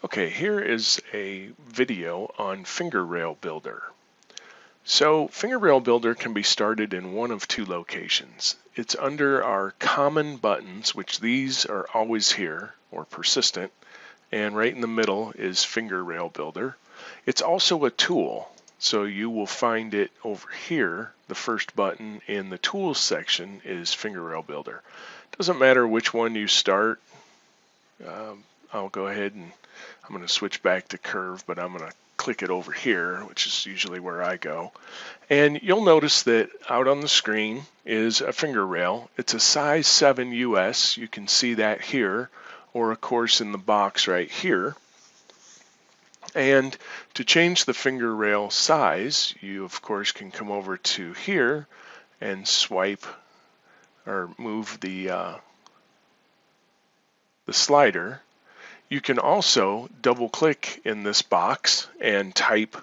Okay, here is a video on Finger Rail Builder. So Finger Rail Builder can be started in one of two locations. It's under our common buttons, which these are always here or persistent, and right in the middle is Finger Rail Builder. It's also a tool, so you will find it over here. The first button in the Tools section is Finger Rail Builder. Doesn't matter which one you start. I'll go ahead and I'm going to switch back to curve, but I'm going to click it over here, which is usually where I go. And you'll notice that out on the screen is a finger rail. It's a size 7 US. You can see that here, or of course in the box right here. And to change the finger rail size, you of course can come over to here and swipe or move the slider. You can also double click in this box and type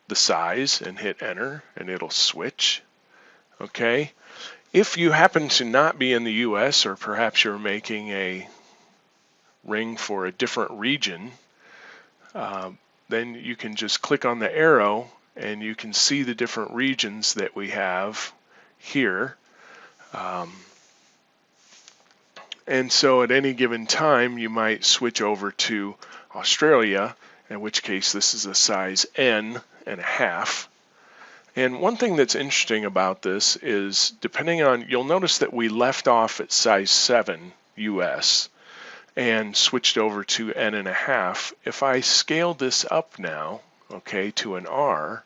the size and hit enter and it'll switch. Okay. If you happen to not be in the US, or perhaps you're making a ring for a different region, then you can just click on the arrow and you can see the different regions that we have here. And so at any given time, you might switch over to Australia, in which case this is a size N and a half. And one thing that's interesting about this is depending on, you'll notice that we left off at size 7 US and switched over to N and a half. If I scale this up now, okay, to an R,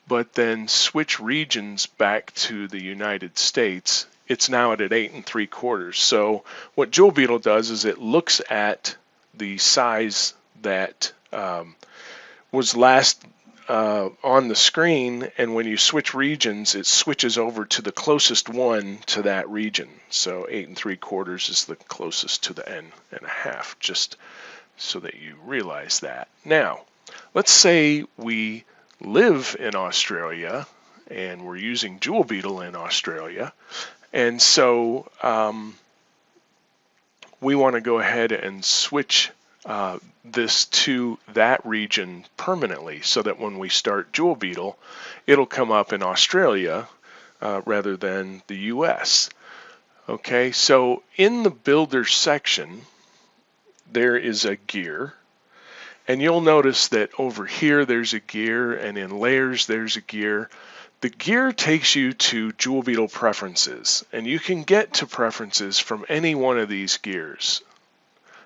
but then switch regions back to the United States, it's now at an 8 3/4. So what Joule Beetle does is it looks at the size that was last on the screen, and when you switch regions, it switches over to the closest one to that region. So 8 3/4 is the closest to the N and a half, just so that you realize that. Now, let's say we live in Australia and we're using Joule Beetle in Australia. And so we want to go ahead and switch this to that region permanently so that when we start Joule Beetle, it'll come up in Australia rather than the US. Okay, so in the Builder section, there is a gear. And you'll notice that over here there's a gear, and in Layers there's a gear. The gear takes you to Joule Beetle Preferences, and you can get to Preferences from any one of these gears.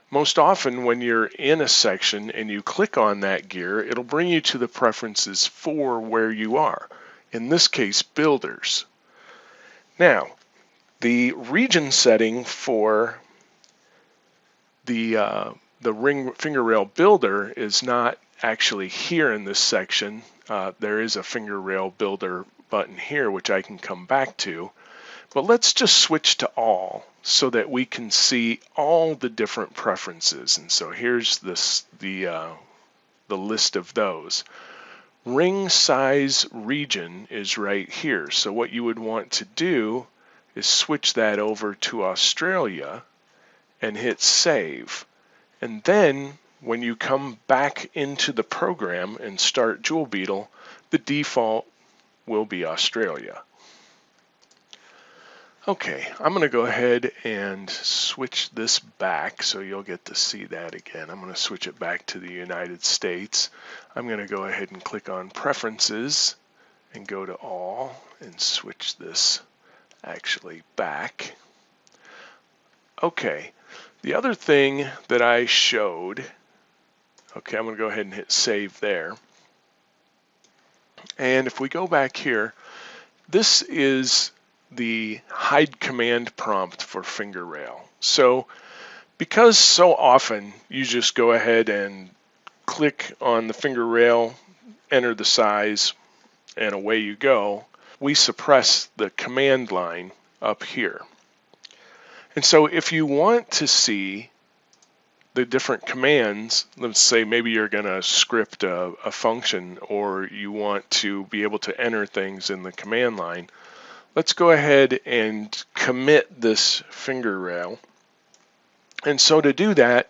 Most often when you're in a section and you click on that gear, it'll bring you to the preferences for where you are. In this case, Builders. Now, the region setting for the Finger Rail Builder is not actually here in this section. There is a Finger Rail Builder button here which I can come back to, but let's just switch to all so that we can see all the different preferences. And so here's the list of those. Ring size region is right here, so what you would want to do is switch that over to Australia and hit save. And then when you come back into the program and start Joule Beetle, the default will be Australia. Okay, I'm going to go ahead and switch this back so you'll get to see that again. I'm going to switch it back to the United States. I'm going to go ahead and click on Preferences and go to All and switch this actually back. Okay, the other thing that I showed, okay, I'm going to go ahead and hit save there. And if we go back here, this is the hide command prompt for Finger Rail. So because so often you just go ahead and click on the finger rail, enter the size, and away you go, we suppress the command line up here. And so if you want to see the different commands, let's say maybe you're going to script a function, or you want to be able to enter things in the command line, let's go ahead and commit this finger rail. And so to do that,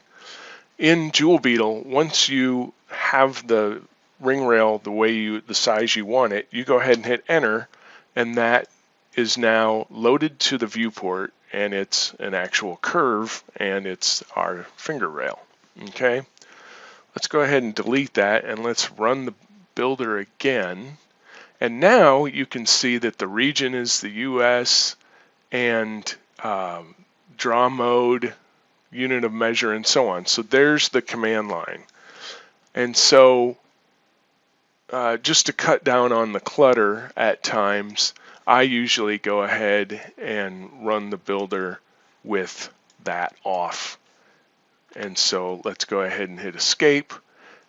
in Joule Beetle, once you have the ring rail the size you want it, you go ahead and hit enter, and that is now loaded to the viewport, and it's an actual curve, and it's our finger rail. Okay, let's go ahead and delete that, and let's run the builder again. And now you can see that the region is the US, and draw mode, unit of measure, and so on. So there's the command line. And so just to cut down on the clutter at times, I usually go ahead and run the builder with that off. And so let's go ahead and hit escape,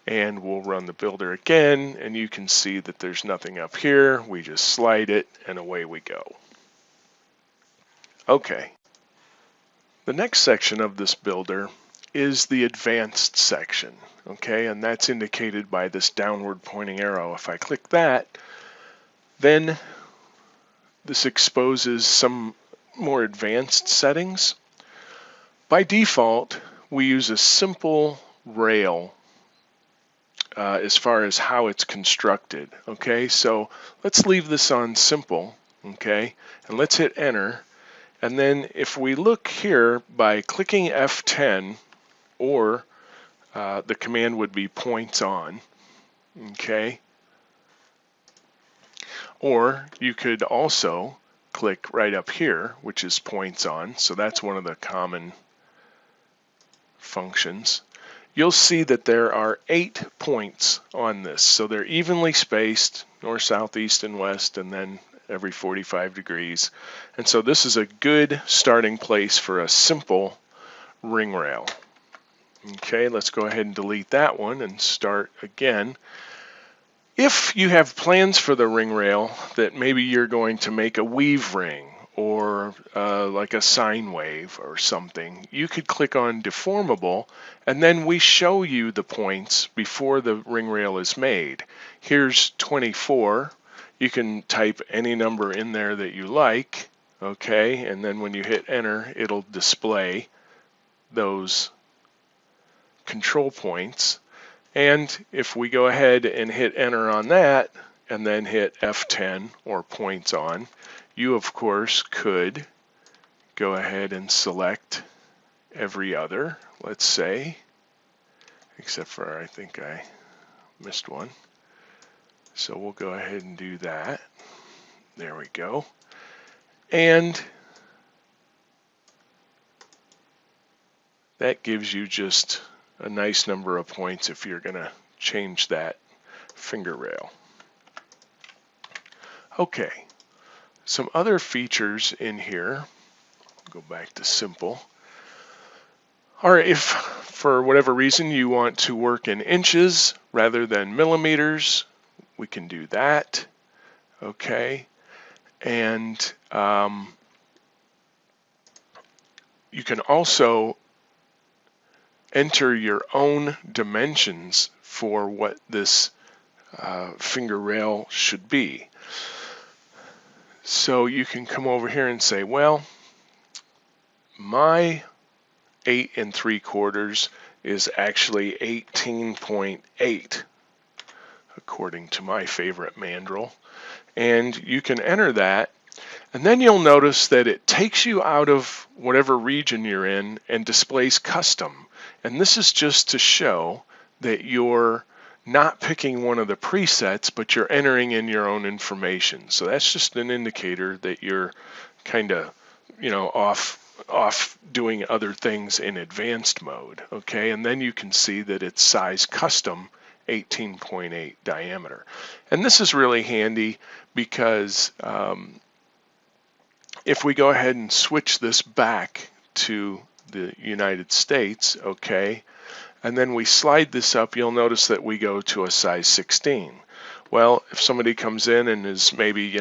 and we'll run the builder again, and you can see that there's nothing up here. We just slide it and away we go. Okay, the next section of this builder is the advanced section, okay, and that's indicated by this downward pointing arrow. If I click that, then this exposes some more advanced settings. By default, we use a simple rail as far as how it's constructed, okay, so let's leave this on simple, okay, and let's hit enter. And then if we look here by clicking F10, or the command would be points on, okay? Or you could also click right up here, which is points on, so that's one of the common functions. You'll see that there are 8 points on this, so they're evenly spaced, north, south, east, and west, and then every 45 degrees. And so this is a good starting place for a simple ring rail. Okay, let's go ahead and delete that one and start again. If you have plans for the ring rail that maybe you're going to make a weave ring or like a sine wave or something, you could click on deformable, and then we show you the points before the ring rail is made. Here's 24. You can type any number in there that you like, okay, and then when you hit enter, it'll display those control points. And if we go ahead and hit enter on that, and then hit F10 or points on, you of course could go ahead and select every other, let's say, except for I think I missed one. So we'll go ahead and do that. There we go. And that gives you just a nice number of points if you're going to change that finger rail. Okay, some other features in here, go back to simple, are if for whatever reason you want to work in inches rather than millimeters, we can do that, okay, and you can also enter your own dimensions for what this finger rail should be. So you can come over here and say, well, my 8 3/4 is actually 18.8 according to my favorite mandrel, and you can enter that, and then you'll notice that it takes you out of whatever region you're in and displays custom. And this is just to show that you're not picking one of the presets, but you're entering in your own information. So that's just an indicator that you're kind of, off doing other things in advanced mode, okay? And then you can see that it's size custom 18.8 diameter. And this is really handy because if we go ahead and switch this back to the United States, okay, and then we slide this up, you'll notice that we go to a size 16. Well, if somebody comes in and is maybe,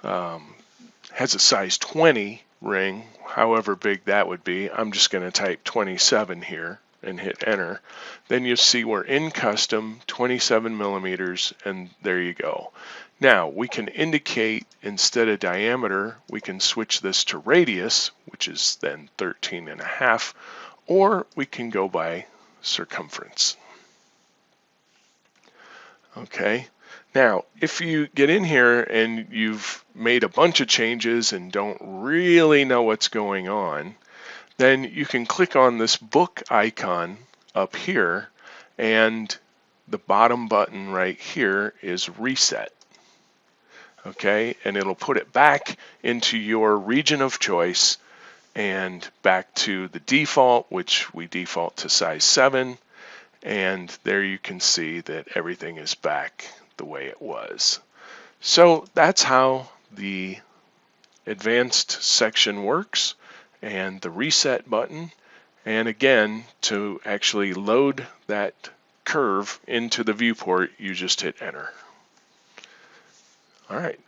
has a size 20 ring, however big that would be, I'm just going to type 27 here and hit enter. Then you see we're in custom 27 millimeters, and there you go. Now we can indicate, instead of diameter, we can switch this to radius, which is then 13.5, or we can go by circumference. Okay, now if you get in here and you've made a bunch of changes and don't really know what's going on, then you can click on this book icon up here, and the bottom button right here is reset. Okay, and it'll put it back into your region of choice and back to the default, which we default to size 7, and there you can see that everything is back the way it was. So that's how the advanced section works, and the reset button. And again, to actually load that curve into the viewport, you just hit enter. All right.